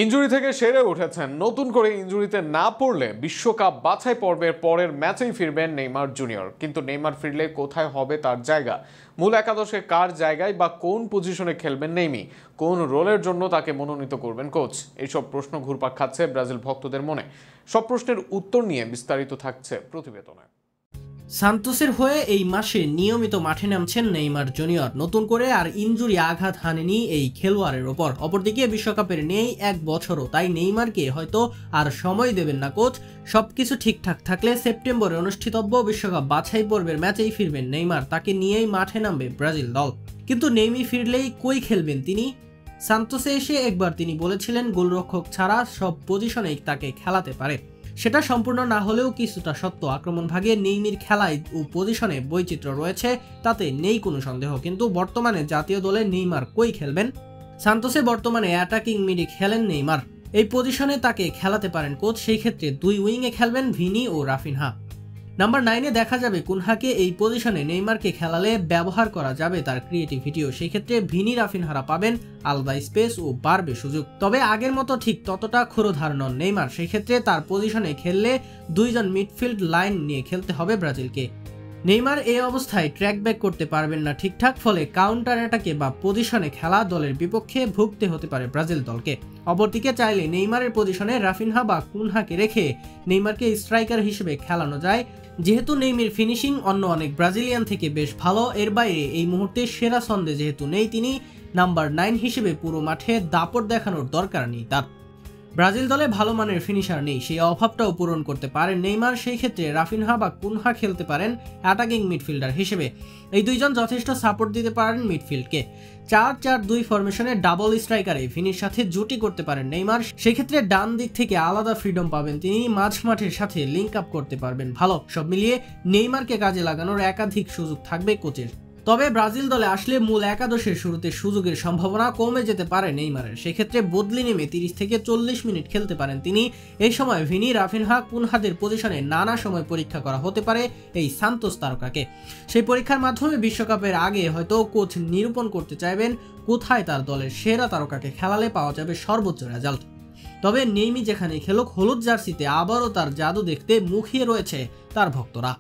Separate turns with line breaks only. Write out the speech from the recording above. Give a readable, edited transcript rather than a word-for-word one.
Injury থেকে সেরে উঠেছেন। নতুন করে ইনজুরিতে না পড়লে বিশ্বকাপ বাছাই পর্বের পরের ম্যাচেই ফিরবেন নেইমার জুনিয়র। কিন্তু নেইমার ফিরলে কোথায় হবে তার জায়গা? মূল একাদশে কার জায়গায় বা কোন পজিশনে খেলবেন নেইমি? কোন রোলের জন্য তাকে মনোনীত করবেন কোচ? এইসব প্রশ্ন ঘুরপাক খাচ্ছে ব্রাজিল ভক্তদের মনে। সব প্রশ্নের উত্তর নিয়ে বিস্তারিত থাকছে প্রতিবেদনে।
সান্তোসের হয়ে এই মাসে নিয়মিত মাঠে নামছেন নেইমার জুনিয়র। নতুন করে আর ইনজুরি আঘাত হানেনি এই খেলোয়াড়ের ওপর। অপরদিকে বিশ্বকাপের নেই এক বছরও, তাই নেইমারকে হয়তো আর সময় দেবেন না কোচ। সবকিছু ঠিকঠাক থাকলে সেপ্টেম্বরে অনুষ্ঠিতব্য বিশ্বকাপ বাছাই পর্বের ম্যাচেই ফিরবেন নেইমার। তাকে নিয়েই মাঠে নামবে ব্রাজিল দল। কিন্তু নেইমি ফিরলেই কই খেলবেন তিনি? সান্তোসে এসে একবার তিনি বলেছিলেন গোলরক্ষক ছাড়া সব পজিশনেই তাকে খেলাতে পারে। সেটা সম্পূর্ণ না হলেও কিছুটা সত্য। আক্রমণ ভাগে নেইমির খেলায় ও পজিশনে বৈচিত্র্য রয়েছে, তাতে নেই কোনো সন্দেহ। কিন্তু বর্তমানে জাতীয় দলে নেইমার কই খেলবেন? সান্তোসে বর্তমানে অ্যাটাকিং মিডে খেলেন নেইমার। এই পজিশনে তাকে খেলাতে পারেন কোচ। সেই ক্ষেত্রে দুই উইংয়ে খেলবেন ভিনি ও রাফিনহা। নাম্বার 9-এ দেখা যাবে কুনহাকে। এই পজিশনে নেইমারকে খেলালে ব্যবহার করা যাবে তার ক্রিয়েটিভিটিও। সেই ক্ষেত্রে ভিনি রাফিনহারা পাবেন আলাদা স্পেস ও বাড়বে সুযোগ। তবে আগের মতো ঠিক ততটা ক্ষুরোধার নন নেইমার। সেই ক্ষেত্রে তার পজিশনে খেললে দুইজন মিডফিল্ড লাইন নিয়ে খেলতে হবে ব্রাজিলকে। নেইমার এই অবস্থায় ট্র্যাক ব্যাক করতে পারবেন না ঠিকঠাক, ফলে কাউন্টার অ্যাটাকে বা পজিশনে খেলা দলের বিপক্ষে ভুগতে হতে পারে ব্রাজিল দলকে। অপরদিকে চাইলে নেইমারের পজিশনে রাফিনহা বা কুনহাকে রেখে নেইমারকে স্ট্রাইকার হিসেবে খেলানো যায়। যেহেতু নেইমির ফিনিশিং অন্য অনেক ব্রাজিলিয়ান থেকে বেশ ভালো, এর বাইরে এই মুহূর্তে সেরা ছন্দে যেহেতু নেই তিনি, নাম্বার 9 হিসেবে পুরো মাঠে দাপট দেখানোর দরকার নেই তার। ব্রাজিল দলে ভালো মানের ফিনিশার নেই, সেই অভাবটাও পূরণ করতে পারেন নেইমার। সেই ক্ষেত্রে রাফিনহা বা কুনহা খেলতে পারেন অ্যাটাকিং মিডফিল্ডার হিসেবে। এই দুইজন যথেষ্ট সাপোর্ট দিতে পারেন মিডফিল্ডকে। 4-4-2 ফরমেশনে ডাবল স্ট্রাইকারে ভিনির সাথে জুটি করতে পারেন নেইমার। সেক্ষেত্রে ডান দিক থেকে আলাদা ফ্রিডম পাবেন তিনি, মাঝ মাঠের সাথে লিঙ্ক আপ করতে পারবেন ভালো। সব মিলিয়ে নেইমারকে কাজে লাগানোর একাধিক সুযোগ থাকবে কোচের। তবে ব্রাজিল দলে আসলে মূল একাদশের শুরুতে সুযোগের সম্ভাবনা কমে যেতে পারে নেইমারের। সেক্ষেত্রে বদলি নেমে 30 থেকে 40 মিনিট খেলতে পারেন তিনি। এই সময় ভিনি, রাফিনহা, কুনহাদের পজিশনে নানা সময় পরীক্ষা করা হতে পারে এই সান্তোস তারকাকে। সেই পরীক্ষার মাধ্যমে বিশ্বকাপের আগে হয়তো কোচ নিরূপণ করতে চাইবেন কোথায় তার দলের সেরা তারকাকে খেলালে পাওয়া যাবে সর্বোচ্চ রেজাল্ট। তবে নেইমি যেখানে খেলুক, হলুদ জার্সিতে আবারও তার জাদু দেখতে মুখিয়ে রয়েছে তার ভক্তরা।